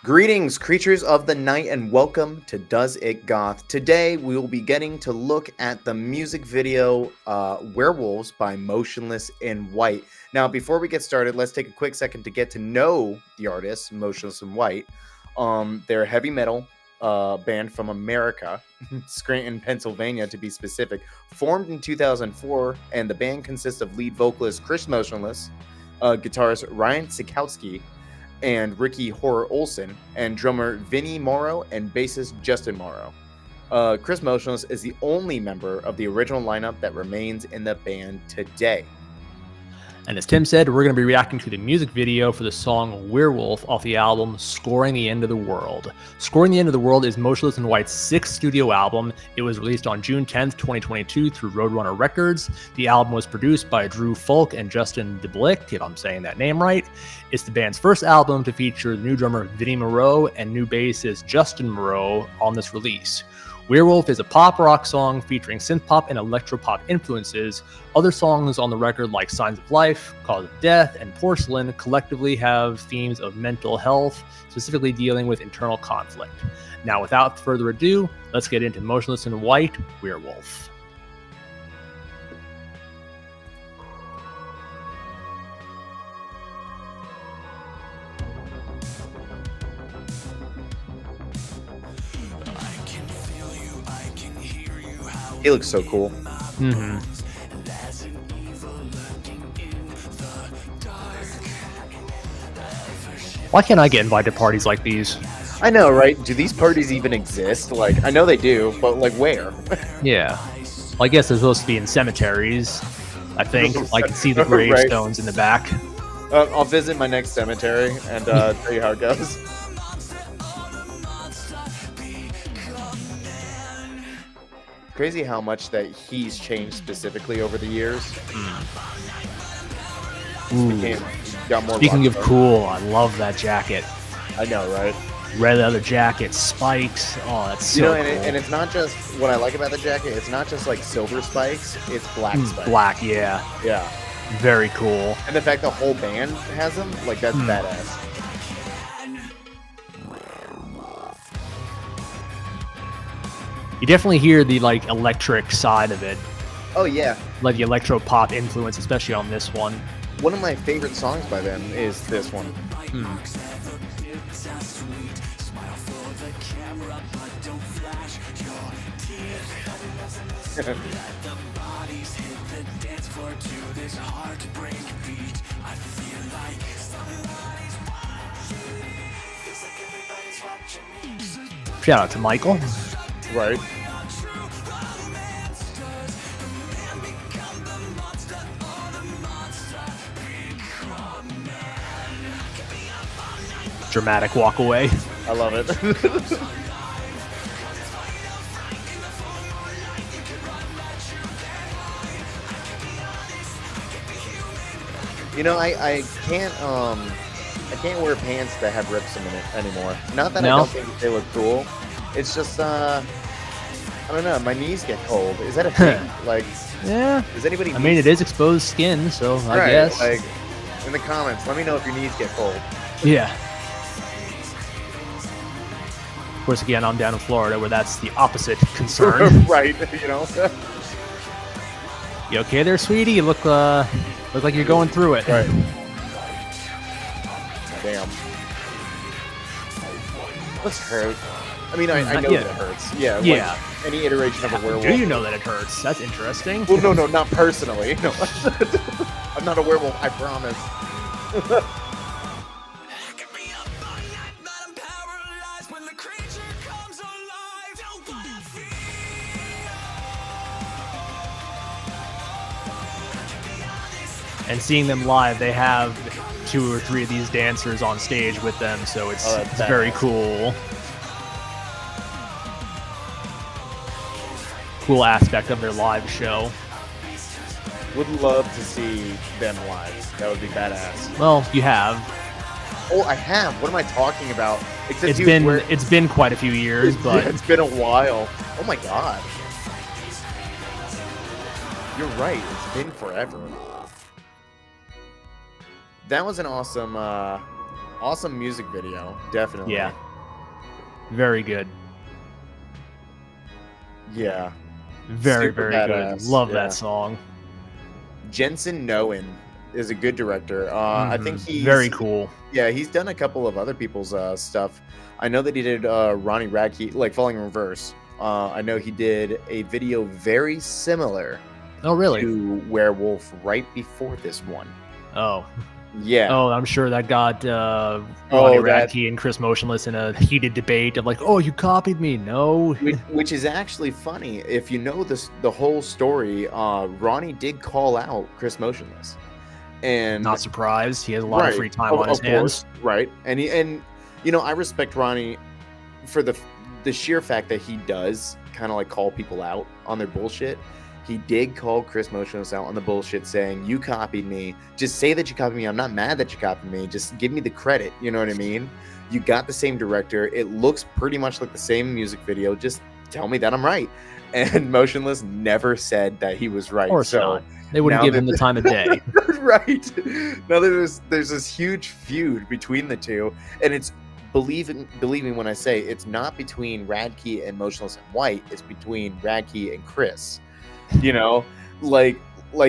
Greetings, creatures of the night, and welcome to Does It Goth. Today, we will be getting to look at the music video Werewolves by Motionless in White. Now, before we get started, let's take a quick second to get to know the artist, Motionless in White. They're a heavy metal band from America, Scranton, Pennsylvania, to be specific. Formed in 2004, and the band consists of lead vocalist Chris Motionless, guitarist Ryan Sikowski, and Ricky Horror Olsen, and drummer Vinny Morrow and bassist Justin Morrow. Chris Motionless is the only member of the original lineup that remains in the band today. And as Tim said, we're going to be reacting to the music video for the song Werewolf off the album Scoring the End of the World. Scoring the End of the World is Motionless in White's sixth studio album. It was released on June 10th, 2022 through Roadrunner Records. The album was produced by Drew Fulk and Justin DeBlick, if I'm saying that name right. It's the band's first album to feature the new drummer Vinny Morrow and new bassist Justin Morrow on this release. Werewolf is a pop rock song featuring synth-pop and electro-pop influences. Other songs on the record like Signs of Life, Cause of Death, and Porcelain collectively have themes of mental health, specifically dealing with internal conflict. Now, without further ado, let's get into Motionless in White, Werewolf. He looks so cool. Mm-hmm. Why can't I get invited to parties like these? I know, right? Do these parties even exist? Like, I know they do, but like where? Yeah. Well, I guess they're supposed to be in cemeteries, I think. I can see the gravestones in the back. I'll visit my next cemetery and tell you how it goes. Crazy how much that he's changed specifically over the years. Got more. Speaking of cool, I love that jacket. I know, right? Red leather jacket, spikes. Oh, that's so cool. And it's not just what I like about the jacket. It's not just like silver spikes. It's black spikes. Black, yeah. Yeah. Very cool. And the fact the whole band has them, like that's badass. You definitely hear the like electric side of it. Oh yeah. Like the electro pop influence, especially on this one. One of my favorite songs by them is this one. Shout out to Michael. Right. Dramatic walk away. I love it. You know, I can't wear pants that have rips in it anymore. Not that I don't think they look cool. It's just I don't know, my knees get cold. Is that a thing? Like, yeah. Does anybody? I mean, it is exposed skin, so I guess. Like, in the comments, let me know if your knees get cold. Yeah. Of course, again, I'm down in Florida, where that's the opposite concern. Right. You know. You okay there, sweetie? You look like you're going through it. Right. Damn. What's hurt? I mean, I know that it hurts. Yeah. Yeah. Like any iteration of a werewolf. Do you know that it hurts? That's interesting. Well, no, not personally. No. I'm not a werewolf, I promise. And seeing them live, they have 2 or 3 of these dancers on stage with them, so it's very cool. Cool aspect of their live show. Would love to see them live. That would be badass. Well, you have. Oh, I have. What am I talking about? Except it's been quite a few years, but yeah, it's been a while. Oh my god. You're right. It's been forever. That was an awesome Awesome music video, definitely. Yeah, very good. Yeah, Very, super very good. badass. Love that Yeah, song. Jensen Noen is a good director. I think Very cool. yeah, he's done a couple of other people's stuff. I know that he did Ronnie Radke, like Falling in Reverse. I know he did a video very similar Oh, really? to Werewolf right before this one. Oh. Yeah. Oh, I'm sure that got Ronnie Oh, that Radke and Chris Motionless in a heated debate of like, "Oh, you copied me." No. which is actually funny. If you know the whole story, Ronnie did call out Chris Motionless. And Not surprised. He has a lot of right, free time on his of course, hands. right. And I respect Ronnie for the sheer fact that he does kind of like call people out on their bullshit. He did call Chris Motionless out on the bullshit, saying, "You copied me. Just say that you copied me. I'm not mad that you copied me. Just give me the credit." You know what I mean? You got the same director. It looks pretty much like the same music video. Just tell me that I'm right. And Motionless never said that he was Of right. course So not. They wouldn't now give that him the time of day. right now there's this huge feud between the two, and it's believe me when I say it's not between Radke and Motionless in White. It's between Radke and Chris. You know, like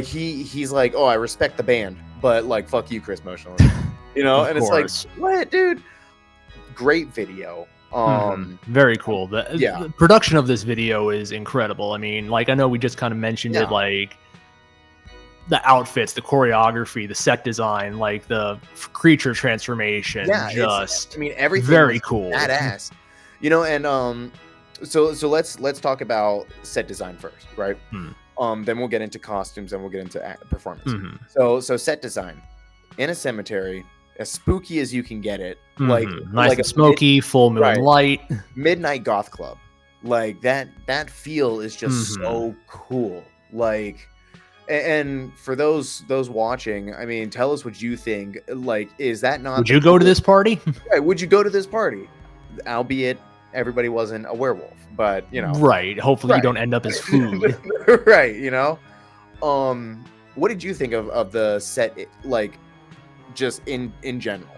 he's like, "Oh, I respect the band, but like fuck you, Chris Motionless." Of And it's like, course. what, dude? Great video. Very cool. Yeah, The production of this video is incredible. I mean, like I know we just kind of mentioned it, yeah, like the outfits, the choreography, the set design, like the creature transformation, yeah. just Everything very was cool. badass. And so let's talk about set design first, right? Then we'll get into costumes, and we'll get into performance. So set design in a cemetery, as spooky as you can get it, like Nice like and a smoky, full moon right light. midnight goth club, like that feel is just so cool. Like, and for those watching, I mean, tell us what you think. Like, is that not Would the you go to coolest? this party? Right, would you go to this party? Albeit everybody wasn't a werewolf, but Right. Hopefully you right. don't end up as food. Right, what did you think of the set, like, just in general?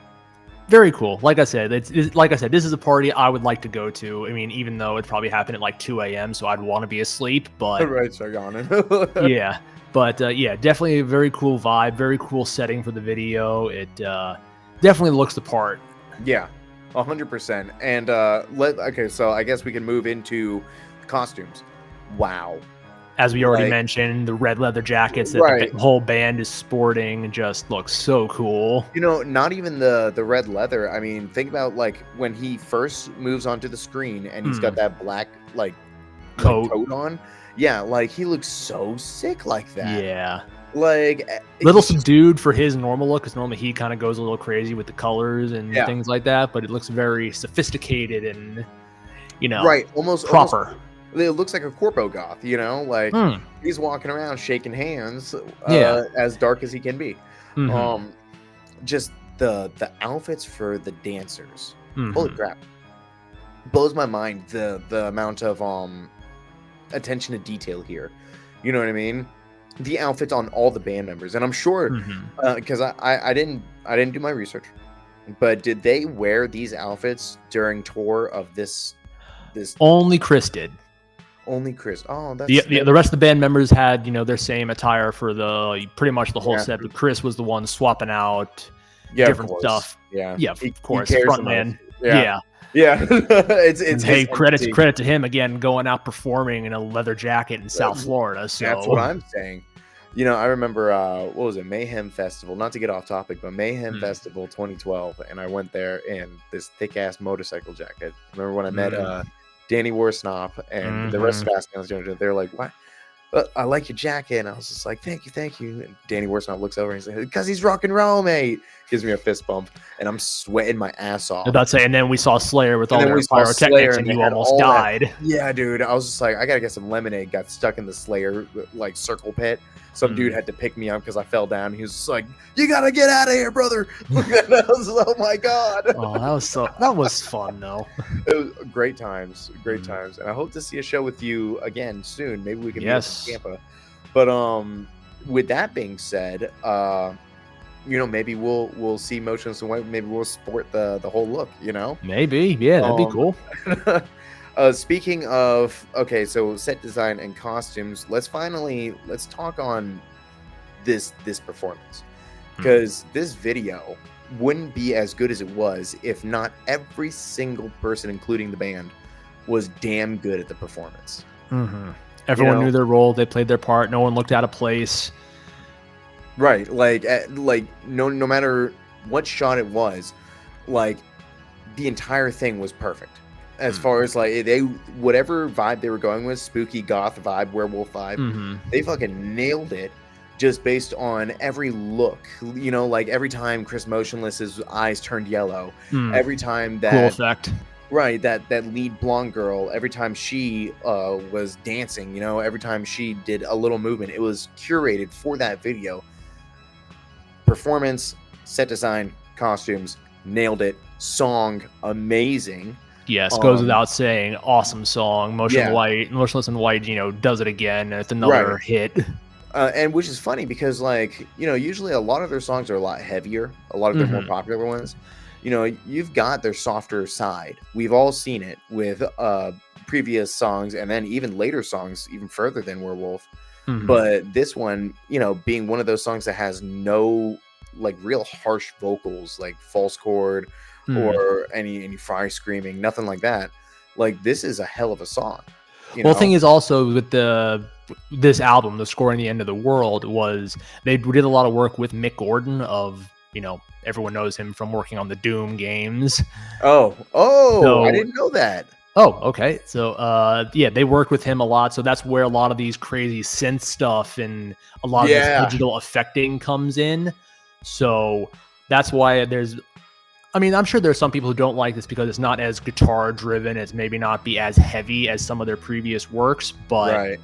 Very cool. Like I said, like I said, this is a party I would like to go to. I mean, even though it probably happened at like 2 a.m., so I'd want to be asleep. But Right, start yawning. yeah, yeah, definitely a very cool vibe, very cool setting for the video. It definitely looks the part. Yeah, 100%. And okay, so I guess we can move into costumes. Wow. As we already Like, mentioned, the red leather jackets that right. the whole band is sporting just looks so cool. Not even the red leather. I mean, think about like when he first moves onto the screen and he's got that black like Coat. coat on. Yeah, like he looks so sick like that. Yeah. Like Little subdued for his normal look, because normally he kind of goes a little crazy with the colors and things like that, but it looks very sophisticated and right, almost proper. It looks like a corpo goth, like he's walking around shaking hands, as dark as he can be. Just the outfits for the dancers. Holy crap. Blows my mind the amount of attention to detail here. You know what I mean? The outfits on all the band members, and I'm sure because I didn't do my research, but did they wear these outfits during tour of this? Only Chris did. Only Chris. Oh, that's the rest of the band members had their same attire for pretty much the whole set, but Chris was the one swapping out different stuff. Yeah, of course, frontman. Yeah. It's hey, credit to him again, going out performing in a leather jacket in South Florida. So that's what I'm saying. I remember what was it, Mayhem Festival? Not to get off topic, but Mayhem Festival 2012, and I went there in this thick ass motorcycle jacket. Remember when I met Danny Worsnop and the rest of Fast Guns? They're like, "What? I like your jacket." And I was just like, "Thank you." And Danny Worsnop looks over and he's like, "Because he's rock and roll, mate." Gives me a fist bump, and I'm sweating my ass off. I was about to say, and then we saw Slayer with all their pyrotechnics, and you almost died. Yeah, dude. I was just like, I gotta get some lemonade. Got stuck in the Slayer like circle pit. Some dude had to pick me up because I fell down. He was just like, "You gotta get out of here, brother!" And I was, oh my god. Oh, that was fun though. It was great times, and I hope to see a show with you again soon. Maybe we can meet up in Tampa. But with that being said, maybe we'll see Motionless in White. Maybe we'll sport the whole look. Maybe, yeah, that'd be Um, cool. Speaking of, okay, so set design and costumes, let's talk on this performance, Hmm. because this video wouldn't be as good as it was if not every single person, including the band, was damn good at the performance. Hmm. You Everyone know, knew their role. They played their part. No one looked out of place. right? Like no matter what shot it was, like the entire thing was perfect. As far as like they whatever vibe they were going with, spooky goth vibe, werewolf vibe, Mm-hmm. they fucking nailed it just based on every look. Like every time Chris Motionless's eyes turned yellow, Mm. every time Cool that effect. right, that lead blonde girl, every time she was dancing, every time she did a little movement, it was curated for that video. Performance, set design, costumes, nailed it. Song, amazing. Yes, goes Um, without saying. Awesome song. yeah, Motionless in White, does it again. It's right. another hit. And which is funny because, like, usually a lot of their songs are a lot heavier, a lot of their more Hmm. popular ones. You've got their softer side. We've all seen it with previous songs, and then even later songs, even further than Werewolf. Hmm. But this one, being one of those songs that has no like real harsh vocals, like false chord Mm. or any fry screaming, nothing like that. Like, this is a hell of a song, you Well, the know? thing is also with this album, the Scoring the End of the World, was they did a lot of work with Mick Gordon of everyone knows him from working on the Doom games. Oh, I So didn't know that. oh, okay. So yeah, they worked with him a lot. So that's where a lot of these crazy synth stuff and a lot of this Yeah. digital effecting comes in. So that's why I'm sure there's some people who don't like this because it's not as guitar driven. It's maybe not be as heavy as some of their previous works, but Right.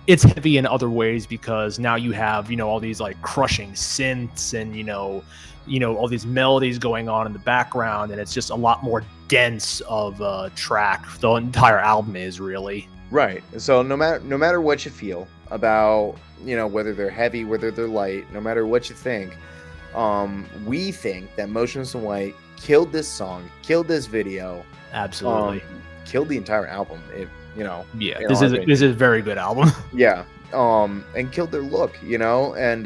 it's heavy in other ways because now you have, all these like crushing synths and, all these melodies going on in the background. And it's just a lot more dense of a track. The entire album is really. Right. So no matter what you feel about, whether they're heavy, whether they're light, no matter what you think, we think that Motionless in White killed this song, killed this video, Absolutely. killed the entire album. Yeah. In This our is opinion. a very good album. Yeah. And killed their look, and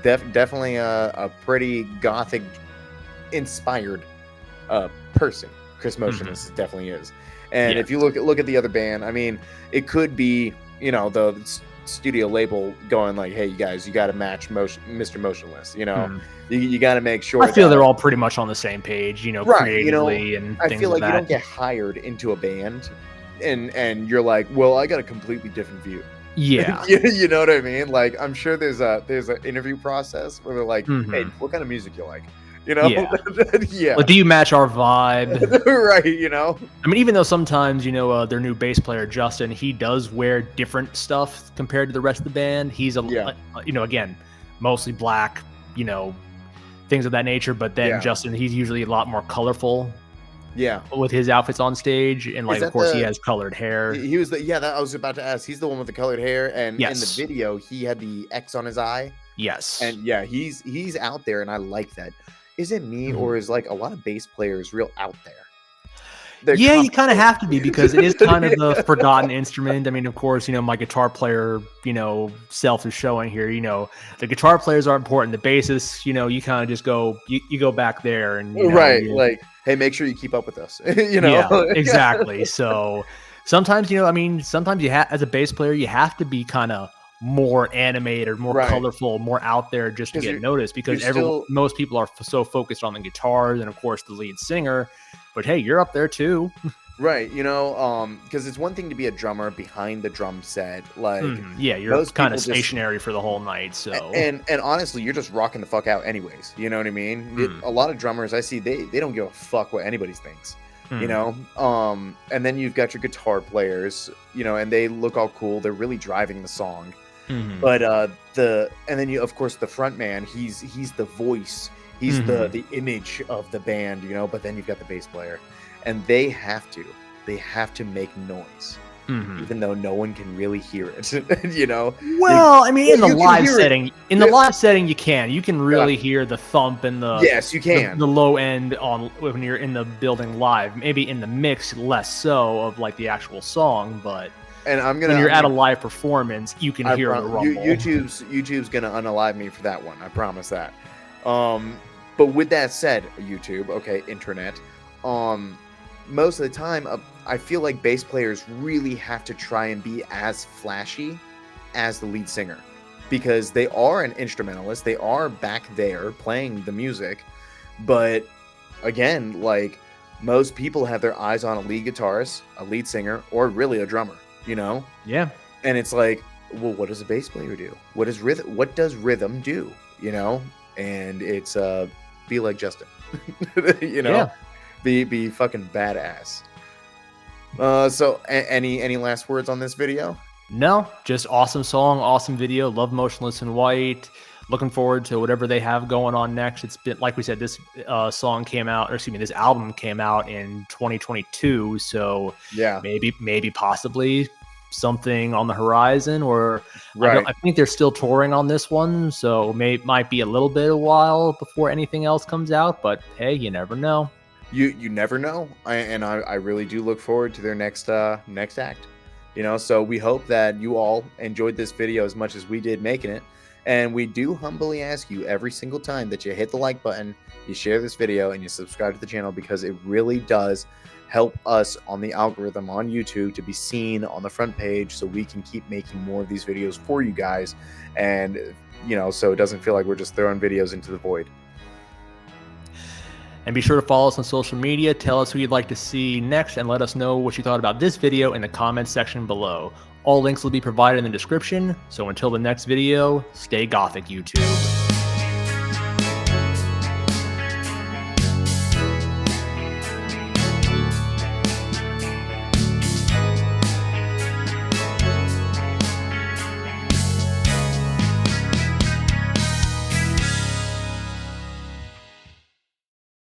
definitely a pretty gothic inspired person. Chris Mhm. Motionless definitely is. And Yeah. if you look at the other band, I mean, it could be, the studio label going like, "Hey, you guys, you got to match Mr. Motionless." Mhm. You got to make I sure feel they're that all pretty much on the same page, right. creatively and I things feel of like you that. don't get hired into a band, and you're like, "Well, I got a completely different view." Yeah. You know what I mean? Like, I'm sure there's an interview process where they're like, "Hey, Mhm. what kind of music you like?" Yeah. Yeah. Like, do you match our vibe? Right. I mean, even though sometimes, their new bass player, Justin, he does wear different stuff compared to the rest of the band. He's, Yeah. again, mostly black, you know, things of that nature. But then Yeah. Justin, he's usually a lot more colorful Yeah. with his outfits on stage. And, Is like, of that course, he the has colored hair. he was the yeah, that I was about to ask. He's the one with the colored hair, and in the Yes. video, he had the X on his eye. Yes. And yeah, he's out there, and I like that. Is it me, Mhm. or is like a lot of bass players real out there? They're Yeah, you kind of confident. have to be because it is kind of the forgotten instrument. I mean, of course, my guitar player, self is showing here. The guitar players are important. The bassists, you kind of just go, you go back there, and Right, like, hey, make sure you keep up with us. yeah, exactly. So sometimes, sometimes you have as a bass player, you have to be kind of more animated, more Right, colorful, more out there just to because get noticed. you're Because still most people are so focused on the guitars and, of course, the lead singer. But hey, you're up there too. right, because it's one thing to be a drummer behind the drum set, like, Mhm. Yeah, you're most kind of people just stationary for the whole night, so and honestly, you're just rocking the fuck out anyways, you know what I mean? mm, A lot of drummers I see, they don't give a fuck what anybody thinks, mm, and then you've got your guitar players, and they look all cool, they're really driving the song. mhm, But and then you of course the front man, he's the voice, he's the mhm. the image of the band, but then you've got the bass player, and they have to make noise. even though no one can really hear it. You know. Well, I mean, in the you can live hear it. setting, the live setting, you can really hear the thump and the Yes, you can. the low end on when you're in the building live. Maybe in the mix, less so of like the actual song, but And when you're at a live performance, you can hear the rumble. YouTube's gonna unalive me for that one. I promise that. But with that said, YouTube, okay, internet, most of the time, I feel like bass players really have to try and be as flashy as the lead singer, because they are an instrumentalist. They are back there playing the music, but again, like, most people have their eyes on a lead guitarist, a lead singer, or really a drummer. You know? Yeah. And it's like, well, what does a bass player do? What does rhythm do? You know? And it's be like Justin. You know? Yeah. Be fucking badass. So any last words on this video? No, just awesome song, awesome video. Love Motionless in White. Looking forward to whatever they have going on next. It's been, like we said, this song came out, or excuse me, this album came out in 2022. So yeah, maybe possibly something on the horizon, or right. I think they're still touring on this one. So might be a little bit a while before anything else comes out, but hey, you never know. You never know. I really do look forward to their next act. You know, so we hope that you all enjoyed this video as much as we did making it. And we do humbly ask you every single time that you hit the like button, you share this video, and you subscribe to the channel, because it really does help us on the algorithm on YouTube to be seen on the front page, so we can keep making more of these videos for you guys. And, you know, so it doesn't feel like we're just throwing videos into the void. And be sure to follow us on social media, tell us who you'd like to see next, and let us know what you thought about this video in the comments section below. All links will be provided in the description. So until the next video, stay gothic, YouTube.